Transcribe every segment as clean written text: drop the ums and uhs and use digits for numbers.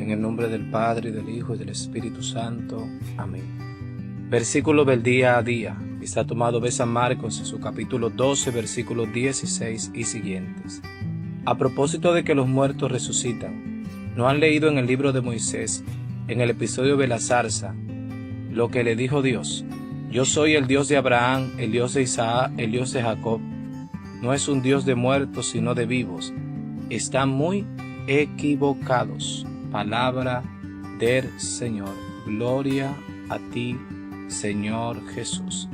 En el nombre del Padre, y del Hijo, y del Espíritu Santo. Amén. Versículo del día a día. Está tomado de San Marcos en su capítulo 12, versículos 16 y siguientes. A propósito de que los muertos resucitan, ¿no han leído en el libro de Moisés, en el episodio de la zarza, lo que le dijo Dios? Yo soy el Dios de Abraham, el Dios de Isaac, el Dios de Jacob. No es un Dios de muertos, sino de vivos. Están muy equivocados. Palabra del Señor. Gloria a ti, Señor Jesús.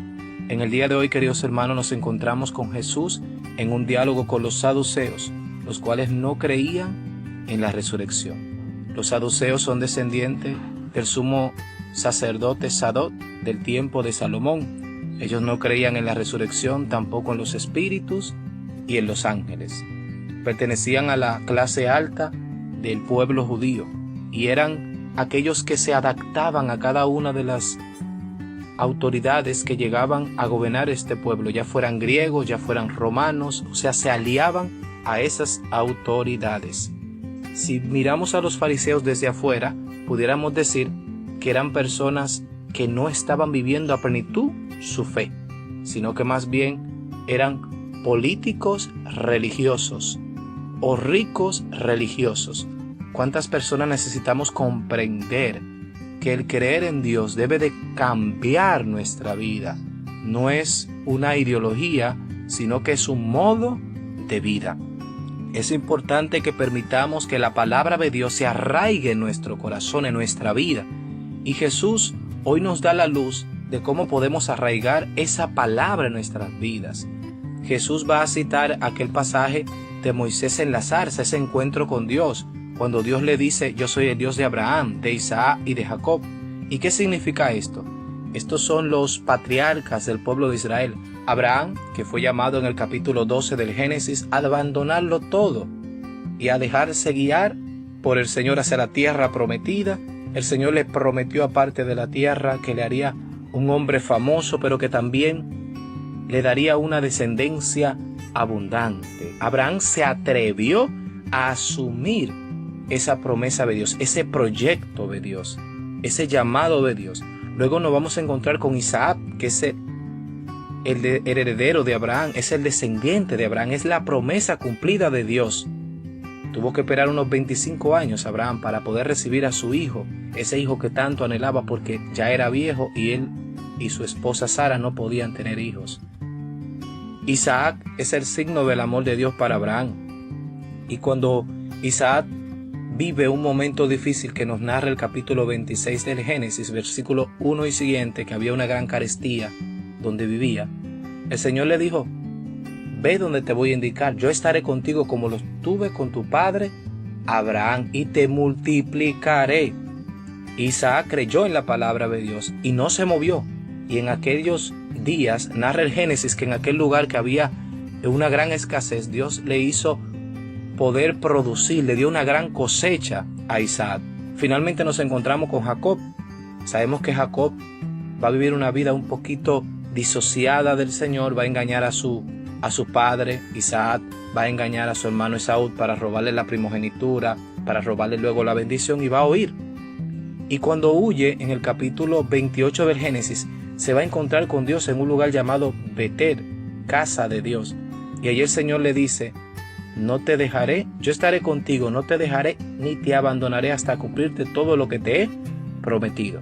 En el día de hoy, queridos hermanos, nos encontramos con Jesús en un diálogo con los saduceos, los cuales no creían en la resurrección. Los saduceos son descendientes del sumo sacerdote Sadoc del tiempo de Salomón. Ellos no creían en la resurrección, tampoco en los espíritus y en los ángeles. Pertenecían a la clase alta del pueblo judío y eran aquellos que se adaptaban a cada una de las autoridades que llegaban a gobernar este pueblo, ya fueran griegos, ya fueran romanos, o sea, se aliaban a esas autoridades. Si miramos a los fariseos desde afuera, pudiéramos decir que eran personas que no estaban viviendo a plenitud su fe, sino que más bien eran políticos religiosos o ricos religiosos. ¿Cuántas personas necesitamos comprender que el creer en Dios debe de cambiar nuestra vida? No es una ideología, sino que es un modo de vida. Es importante que permitamos que la palabra de Dios se arraigue en nuestro corazón, en nuestra vida. Y Jesús hoy nos da la luz de cómo podemos arraigar esa palabra en nuestras vidas. Jesús va a citar aquel pasaje de Moisés en la zarza, ese encuentro con Dios, cuando Dios le dice: yo soy el Dios de Abraham, de Isaac y de Jacob. ¿Y qué significa esto? Estos son los patriarcas del pueblo de Israel. Abraham, que fue llamado en el capítulo 12 del Génesis a abandonarlo todo y a dejarse guiar por el Señor hacia la tierra prometida. El Señor le prometió, aparte de la tierra, que le haría un hombre famoso, pero que también le daría una descendencia abundante. Abraham se atrevió a asumir esa promesa de Dios, ese proyecto de Dios, ese llamado de Dios. Luego nos vamos a encontrar con Isaac, que es el heredero de Abraham, es el descendiente de Abraham, es la promesa cumplida de Dios. Tuvo que esperar unos 25 años Abraham para poder recibir a su hijo, ese hijo que tanto anhelaba porque ya era viejo y él y su esposa Sara no podían tener hijos. Isaac es el signo del amor de Dios para Abraham. Y cuando Isaac vive un momento difícil que nos narra el capítulo 26 del Génesis, versículo 1 y siguiente, que había una gran carestía donde vivía, el Señor le dijo: ve donde te voy a indicar, yo estaré contigo como lo estuve con tu padre Abraham y te multiplicaré. Isaac creyó en la palabra de Dios y no se movió. Y en aquellos días, narra el Génesis, que en aquel lugar que había una gran escasez, Dios le hizo poder producir, le dio una gran cosecha a Isaac. Finalmente nos encontramos con Jacob. Sabemos que Jacob va a vivir una vida un poquito disociada del Señor, va a engañar a su padre Isaac, va a engañar a su hermano Esaú para robarle la primogenitura, para robarle luego la bendición, y va a huir. Y cuando huye, en el capítulo 28 del Génesis, se va a encontrar con Dios en un lugar llamado Betel, casa de Dios. Y allí el Señor le dice: no te dejaré, yo estaré contigo, no te dejaré ni te abandonaré hasta cumplirte todo lo que te he prometido.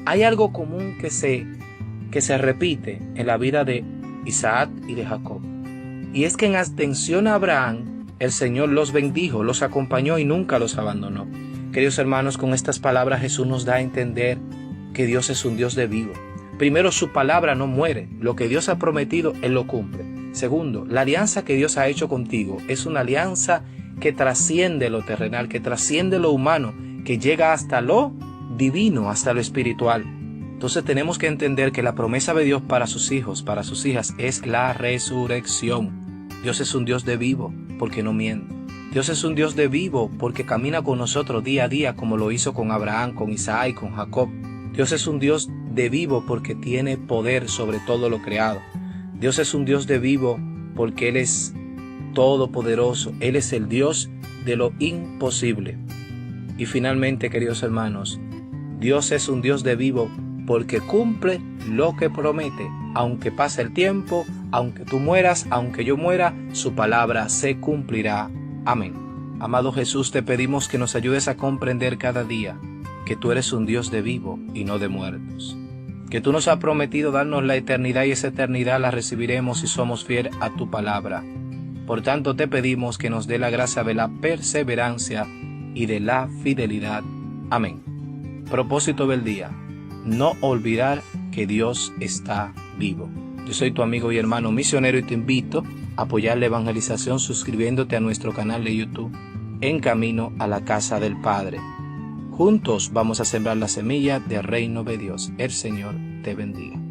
Hay algo común que se repite en la vida de Isaac y de Jacob. Y es que en atención a Abraham, el Señor los bendijo, los acompañó y nunca los abandonó. Queridos hermanos, con estas palabras Jesús nos da a entender que Dios es un Dios de vivo. Primero, su palabra no muere. Lo que Dios ha prometido, Él lo cumple. Segundo, la alianza que Dios ha hecho contigo es una alianza que trasciende lo terrenal, que trasciende lo humano, que llega hasta lo divino, hasta lo espiritual. Entonces tenemos que entender que la promesa de Dios para sus hijos, para sus hijas, es la resurrección. Dios es un Dios de vivo porque no miente. Dios es un Dios de vivo porque camina con nosotros día a día, como lo hizo con Abraham, con Isaac y con Jacob. Dios es un Dios de vivo porque tiene poder sobre todo lo creado. Dios es un Dios de vivo porque Él es todopoderoso. Él es el Dios de lo imposible. Y finalmente, queridos hermanos, Dios es un Dios de vivo porque cumple lo que promete. Aunque pase el tiempo, aunque tú mueras, aunque yo muera, su palabra se cumplirá. Amén. Amado Jesús, te pedimos que nos ayudes a comprender cada día que tú eres un Dios de vivo y no de muertos. Que tú nos has prometido darnos la eternidad y esa eternidad la recibiremos si somos fieles a tu palabra. Por tanto, te pedimos que nos dé la gracia de la perseverancia y de la fidelidad. Amén. Propósito del día: no olvidar que Dios está vivo. Yo soy tu amigo y hermano misionero y te invito a apoyar la evangelización suscribiéndote a nuestro canal de YouTube En Camino a la Casa del Padre. Juntos vamos a sembrar la semilla del reino de Dios. El Señor te bendiga.